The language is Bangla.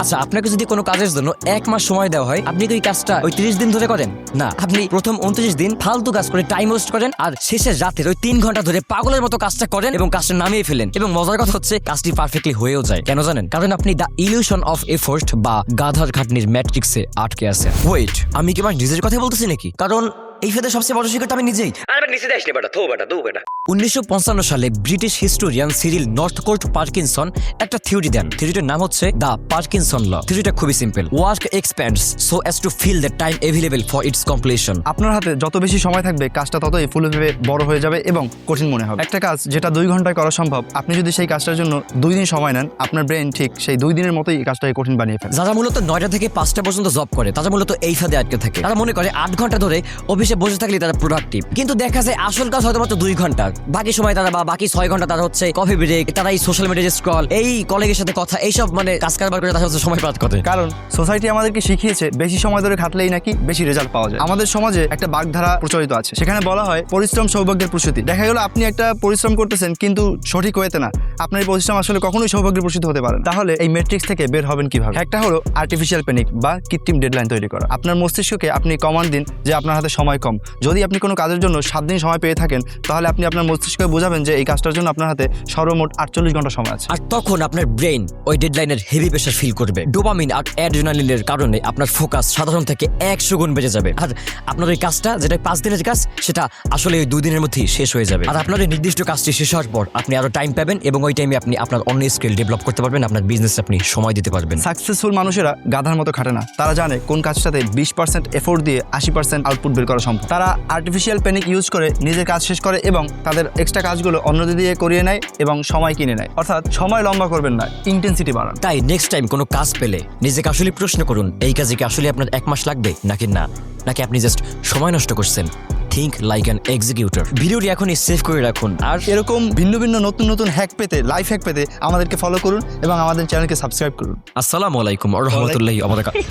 আচ্ছা, আপনাকে যদি কোনো কাজের জন্য 1 মাস সময় দেওয়া হয়, আপনি কি ওই কাজটা ওই 30 দিন ধরে করেন? না, আপনি প্রথম 29 দিন ফালতু কাজ করে টাইম ওয়েস্ট করেন, আর শেষের রাতের ওই 3 ঘন্টা ধরে পাগলের মতো কাজটা করেন এবং কাজটা নামিয়ে ফেলেন। এবং মজার কথা হচ্ছে কাজটি পারফেক্টলি হয়েও যায়। কেন জানেন? কারণ আপনি দ্য ইলিউশন অফ এফোর্ট বা গাধার খাটনির ম্যাট্রিক্সে আটকে আছেন। ওয়েট, আমি কি আমার নিজের কথা বলতেছি নাকি? কারণ এই ফেদের সবচেয়ে বড় শিকারটা আমি নিজেই। 1955 সালে British historian Cyril Northcote Parkinson একটা থিওরি দেন। থিওরিটার নাম হচ্ছে দ্য পার্কিনসন ল। থিওরিটা খুবই simple. Work expands so as to fill the time available for its completion. আপনার হাতে যত বেশি সময় থাকবে কাজটা ততই ফুলভাবে বড় হয়ে যাবে এবং কঠিন মনে হবে। একটা কাজ যেটা 2 ঘন্টায় করা সম্ভব, আপনি যদি সেই কাজটার জন্য 2 দিন সময় নেন, আপনার ব্রেন ঠিক সেই 2 দিনের মতোই কাজটাকে কঠিন বানিয়ে ফেলে। যারা মূলত 9টা থেকে 5টা পর্যন্ত জব করে, তারা মূলত এই ফাঁদে আটকে থাকে। তারা মনে করে 8 ঘন্টা ধরে অফিসে বসে থাকলে তারা প্রোডাক্টিভ, কিন্তু দেখা যায় আসল কাজ হয়তো মাত্র 2 ঘন্টা। বাকি সময় তারা বা বাকি 6 ঘন্টা তারা হচ্ছে কফি ব্রেক, তারা এই সোশ্যাল মিডিয়া স্ক্রল, এই কলিগের সাথে কথা, এইসব মানে কাজ কারবার করে তারা হচ্ছে সময় পার করে। কারণ সোসাইটি আমাদেরকে শিখিয়েছে বেশি সময় ধরে খাটলেই নাকি বেশি রেজাল্ট পাওয়া যায়। আমাদের সমাজে একটা বাগধারা প্রচলিত আছে, সেখানে বলা হয় পরিশ্রম সৌভাগ্যের প্রসূতি। দেখা গেল আপনি একটা পরিশ্রম করতেছেন কিন্তু সঠিক ওয়েতে না, আপনার এই পরিশ্রম আসলে কখনোই সৌভাগ্যের প্রসূতি হতে পারে না। তাহলে এই ম্যাট্রিক্স থেকে বের হবেন কিভাবে? একটা হলো আর্টিফিশিয়াল প্যানিক বা কৃত্রিম ডেডলাইন তৈরি করা। আপনার মস্তিষ্ককে আপনি কমান্ড দিন যে আপনার হাতে সময় কম। যদি আপনি কোনো কাজের জন্য 7 দিন সময় পেয়ে থাকেন, তাহলে আপনি আপনার মস্তিষ্ককে বোঝাবেন যে এই কাজটার জন্য আপনার হাতে সর্বমোট 48 ঘন্টা সময় আছে। আর তখন আপনার ব্রেন ওই ডেডলাইনের হেভি প্রেশার ফিল করবে। ডোপামিন আর অ্যাড্রিনালিনের কারণে আপনার ফোকাস সাধারণ থেকে 100 গুণ বেড়ে যাবে। আর আপনার ওই কাজটা যেটা 5 দিনের কাজ, সেটা আসলে ওই 2 দিনের মধ্যেই শেষ হয়ে যাবে। আর আপনার এই নির্দিষ্ট কাজটি শেষ হওয়ার পর আপনি আরো টাইম পাবেন এবং ওই টাইমে আপনি আপনার অন্য স্কিল ডেভেলপ করতে পারবেন, আপনার বিজনেসে আপনি সময় দিতে পারবেন। সাকসেসফুল মানুষেরা গাধার মতো খাটে না। তারা জানে কোন কাজটাতে 20% এফোর্ট দিয়ে 80% আউটপুট বের করা সম্ভব। তারা আর্টিফিশিয়াল প্যানিক ইউজ করে নিজের কাজ শেষ করে এবং তাদের এক্সট্রা কাজগুলো অন্যদের দিয়ে করিয়ে নেয় এবং সময় কিনে নেয়। অর্থাৎ সময় লম্বা করবেন না, ইন্টেন্সিটি বাড়ান। তাই নেক্সট টাইম কোনো কাজ পেলে নিজেকে আসলে প্রশ্ন করুন, এই কাজে কি আসলে আপনার 1 মাস লাগবে নাকি না, নাকি আপনি জাস্ট সময় নষ্ট করছেন। Think like an executor. ভিডিওটি এখনই সেভ করে রাখুন। আর এরকম ভিন্ন ভিন্ন নতুন নতুন হ্যাক পেতে, লাইফ হ্যাক পেতে আমাদেরকে ফলো করুন এবং আমাদের চ্যানেলকে সাবস্ক্রাইব করুন। আসসালামু আলাইকুম ওয়া রাহমাতুল্লাহি ওয়া বারাকাতুহু।